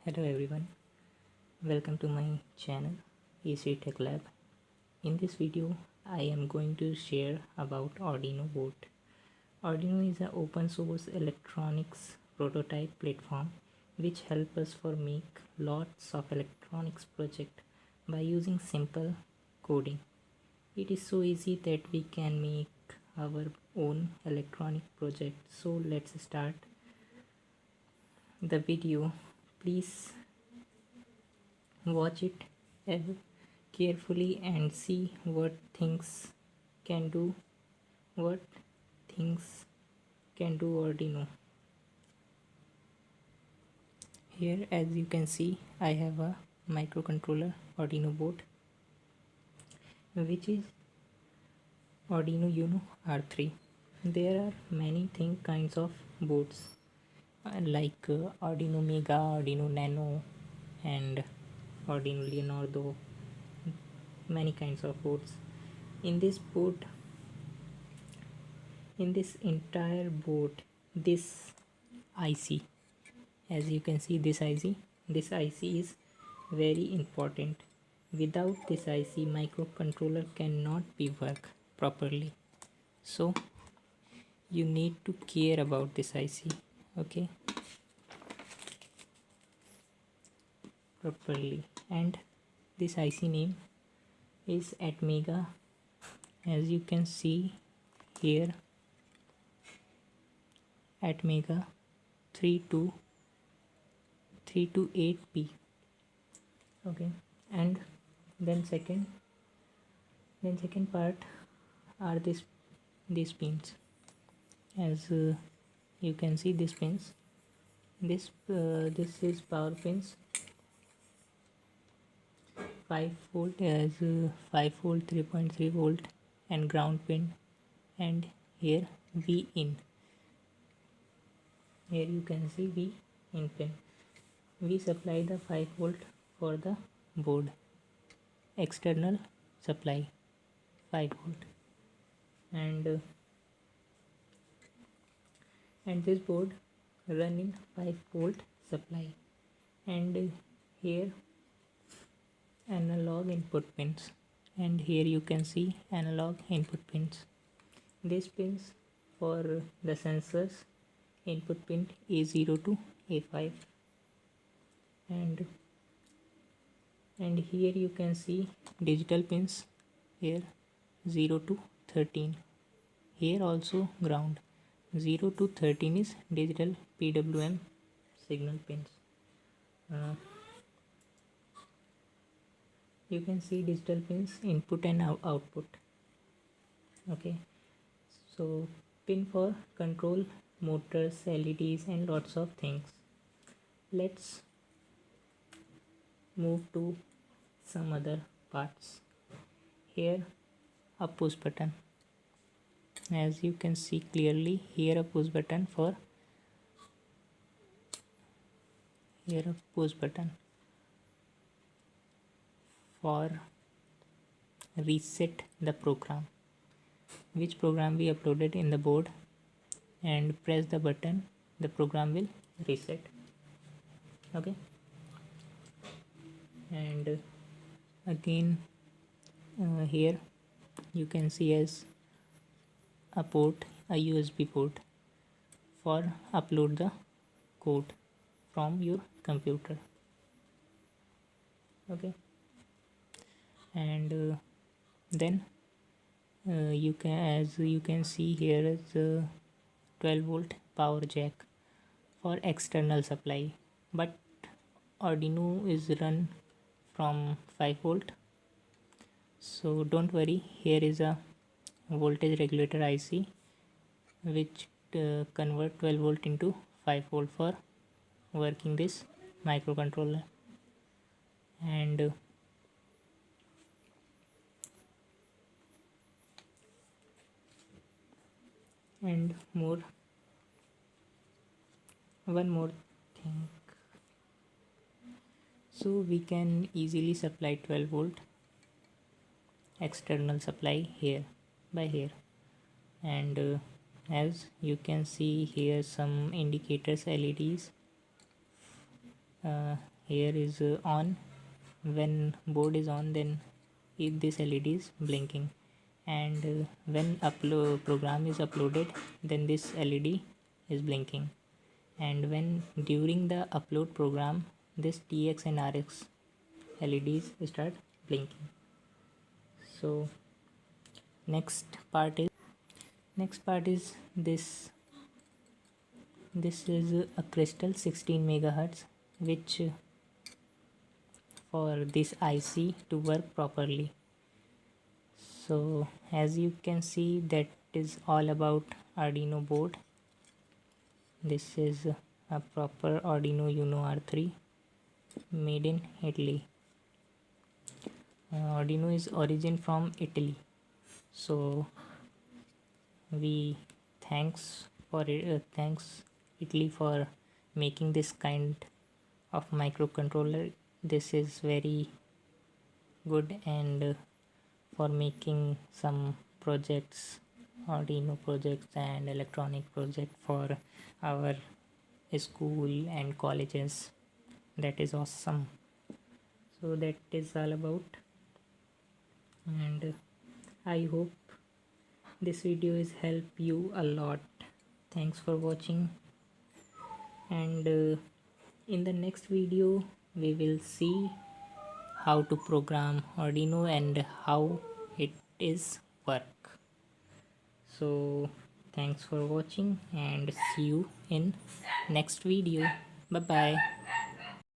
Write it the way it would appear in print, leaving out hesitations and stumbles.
Hello everyone, welcome to my channel AC Tech Lab. In this video, I am going to share about Arduino board. Arduino is an open source electronics prototype platform which helps us for make lots of electronics project by using simple coding. It is so easy that we can make our own electronic project. So let's start the video. Please watch it carefully and see what things can do Arduino. Here, as you can see, I have a microcontroller Arduino board, which is Arduino Uno R3. There are many kinds of boards like Arduino Mega, Arduino Nano, and Arduino Leonardo. Many kinds of boards. In this entire board, this IC, as you can see, this IC is very important. Without this IC, microcontroller cannot be work properly. So you need to care about this IC, okay, properly. And this IC name is at Mega, as you can see here, at Mega 328P. Okay, and then second part are these pins. As you can see, these pins, this is power pins, 5 volt, as 5 volt, 3.3 volt, and ground pin, and here V in. Here you can see V in pin. We supply the 5 volt for the board, external supply 5 volt, and this board run in 5 volt supply, and here analog input pins, and here you can see analog input pins. These pins for the sensors, input pin A0 to A5, and here you can see digital pins, here 0 to 13. Here also ground, 0 to 13 is digital PWM signal pins. You can see digital pins, input and output. Okay, so pin for control motors, LEDs, and lots of things. Let's move to some other parts. Here a push button, as you can see clearly, here a push button for reset the program, which program we uploaded in the board, and press the button, the program will reset. Okay, and again here you can see as a port, a USB port for upload the code from your computer. Okay, and then you can see here is a 12 volt power jack for external supply, but Arduino is run from 5 volt, so don't worry. Here is a voltage regulator IC which convert 12 volt into 5 volt for working this microcontroller, and one more thing. So we can easily supply 12 volt external supply here by here, and as you can see here some indicators, LEDs, here is on. When board is on, then this LED is blinking, and when program is uploaded, then this LED is blinking, and when during the upload program, this TX and RX LEDs start blinking. So next part is this is a crystal 16 megahertz, which for this IC to work properly. So as you can see, that is all about Arduino board. This is a proper Arduino Uno R3 made in Italy. Arduino is origin from Italy, so we thanks Italy for making this kind of microcontroller. This is very good, and for making some projects, Arduino projects and electronic project for our school and colleges. That is awesome. So that is all about, and I hope this video is help you a lot. Thanks for watching, and in the next video we will see how to program Arduino and how it is work. So thanks for watching, and see you in next video. Bye bye.